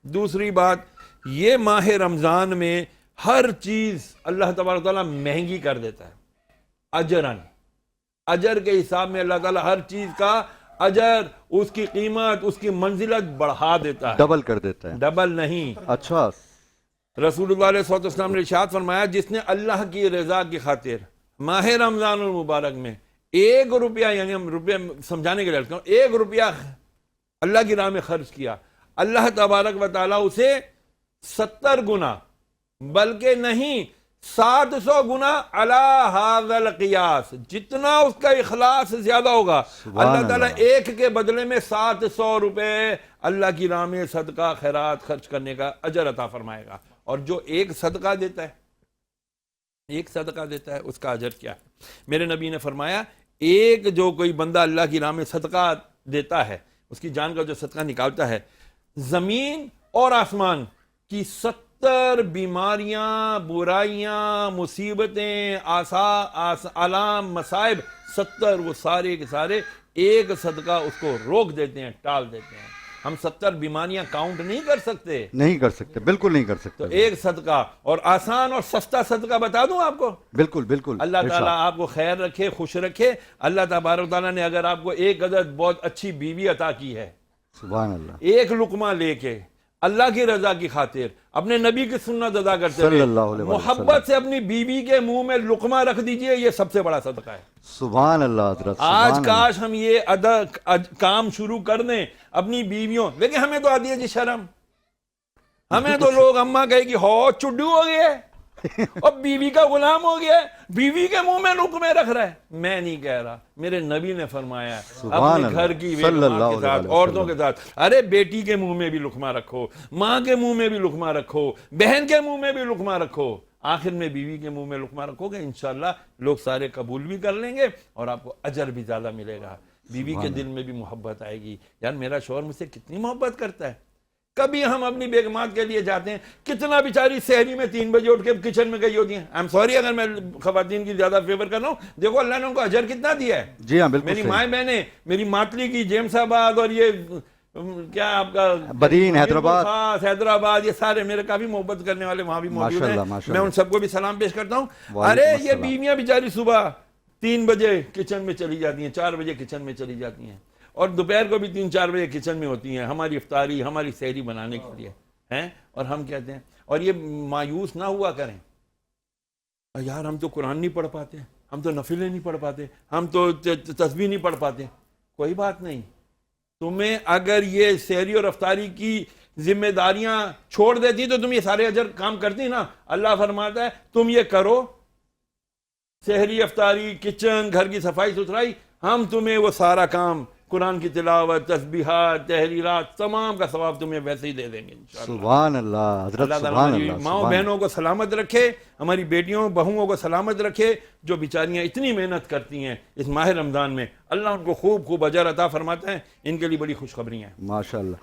دوسری بات، یہ ماہ رمضان میں ہر چیز اللہ تبارک تعالیٰ مہنگی کر دیتا ہے، اجرن، اجر کے حساب میں اللہ تعالیٰ ہر چیز کا اجر، اس کی قیمت، اس کی منزلت بڑھا دیتا ہے، ڈبل کر دیتا ہے. ڈبل نہیں. اچھا. رسول اللہ علیہ السلام نے ارشاد فرمایا، جس نے اللہ کی رضا کی خاطر ماہ رمضان المبارک میں 1 روپیہ، یعنی ہم روپیہ سمجھانے کے لیے کہوں، 1 روپیہ اللہ کی راہ میں خرچ کیا، اللہ تبارک و تعالیٰ اسے 70 گنا، بلکہ نہیں 700 گنا علی ھذا القیاس، جتنا اس کا اخلاص زیادہ ہوگا اللہ تعالیٰ ایک کے بدلے میں 700 روپے اللہ کی راہ میں صدقہ خیرات خرچ کرنے کا اجر عطا فرمائے گا. اور جو ایک صدقہ دیتا ہے، ایک صدقہ دیتا ہے، اس کا اجر کیا ہے؟ میرے نبی نے فرمایا، ایک جو کوئی بندہ اللہ کی راہ میں صدقہ دیتا ہے، اس کی جان کا جو صدقہ نکالتا ہے، زمین اور آسمان کی 70 بیماریاں، برائیاں، مصیبتیں، آلام، مصائب، 70 وہ سارے کے سارے ایک صدقہ اس کو روک دیتے ہیں، ٹال دیتے ہیں. ہم 70 بیماریاں کاؤنٹ نہیں کر سکتے، نہیں کر سکتے، بالکل نہیں کر سکتے. تو ایک صدقہ، اور آسان اور سستا صدقہ بتا دوں آپ کو. بالکل بالکل. اللہ تعالیٰ آپ کو خیر رکھے، خوش رکھے. اللہ تبارک تعالیٰ نے اگر آپ کو ایک عدد بہت اچھی بیوی عطا کی ہے، سبحان اللہ، ایک لقمہ لے کے اللہ کی رضا کی خاطر اپنے نبی کی سنت ادا کرتے صلی ہوئے اللہ علیہ وسلم، محبت سے اپنی بیوی کے منہ میں لقمہ رکھ دیجئے، یہ سب سے بڑا صدقہ ہے. سبحان اللہ حضرت. آج کاش ہم یہ کام شروع کر دیں اپنی بیویوں. لیکن ہمیں تو آتی ہے جی شرم، ہمیں تو لوگ اماں کہے گی ہو چڈو ہو گیا ہے اور بیوی کا غلام ہو گیا ہے، بیوی کے منہ میں لقمے رکھ رہا ہے. میں نہیں کہہ رہا، میرے نبی نے فرمایا اپنے گھر کی بیگمات کے ساتھ، عورتوں کے ساتھ، ارے بیٹی کے منہ میں بھی لقمہ رکھو، ماں کے منہ میں بھی لقمہ رکھو، بہن کے منہ میں بھی لقمہ رکھو، آخر میں بیوی کے منہ میں لقمہ رکھو گے، انشاءاللہ لوگ سارے قبول بھی کر لیں گے اور آپ کو اجر بھی زیادہ ملے گا. بیوی کے دل میں بھی محبت آئے گی، یار میرا شوہر مجھ سے کتنی محبت کرتا ہے. کبھی ہم اپنی بیگمات کے لیے جاتے ہیں، کتنا بیچاری سحری میں 3 بجے اٹھ کے کچن میں گئی ہوتی ہیں. آئی ایم سوری اگر میں خواتین کی زیادہ فیور کر رہا ہوں، دیکھو اللہ نے ان کو اجر کتنا دیا ہے. جی ہاں بالکل. میری مائیں بہنیں، میری ماتلی کی جیمس آباد اور یہ کیا آپ کا برین، حیدرآباد، حیدرآباد، یہ سارے میرے کافی محبت کرنے والے وہاں بھی موجود ہیں. میں ان سب کو بھی سلام پیش کرتا ہوں. ارے یہ بیویاں بیچاری صبح 3 بجے کچن میں چلی جاتی ہیں، 4 بجے کچن میں چلی جاتی ہیں، اور دوپہر کو بھی 3-4 بجے کچن میں ہوتی ہیں ہماری افطاری، ہماری سحری بنانے کے لیے ہیں. اور ہم کہتے ہیں، اور یہ مایوس نہ ہوا کریں، یار ہم تو قرآن نہیں پڑھ پاتے، ہم تو نفلیں نہیں پڑھ پاتے، ہم تو تسبیح نہیں پڑھ پاتے. کوئی بات نہیں، تمہیں اگر یہ سحری اور افطاری کی ذمہ داریاں چھوڑ دیتی تو تم یہ سارے اجر کام کرتی نا. اللہ فرماتا ہے تم یہ کرو، سحری، افطاری، کچن، گھر کی صفائی ستھرائی، ہم تمہیں وہ سارا کام، قرآن کی تلاوت، تسبیحات، تحریرات، تمام کا ثواب تمہیں ویسے ہی دے دیں گے انشاءاللہ. سبحان اللہ حضرت. اللہ تعالیٰ ہماری ماؤں بہنوں کو سلامت رکھے، ہماری بیٹیوں بہوؤں کو سلامت رکھے، جو بیچاریاں اتنی محنت کرتی ہیں اس ماہ رمضان میں. اللہ ان کو خوب خوب اجر عطا فرماتا ہے. ان کے لیے بڑی خوشخبری ہیں. ماشاءاللہ.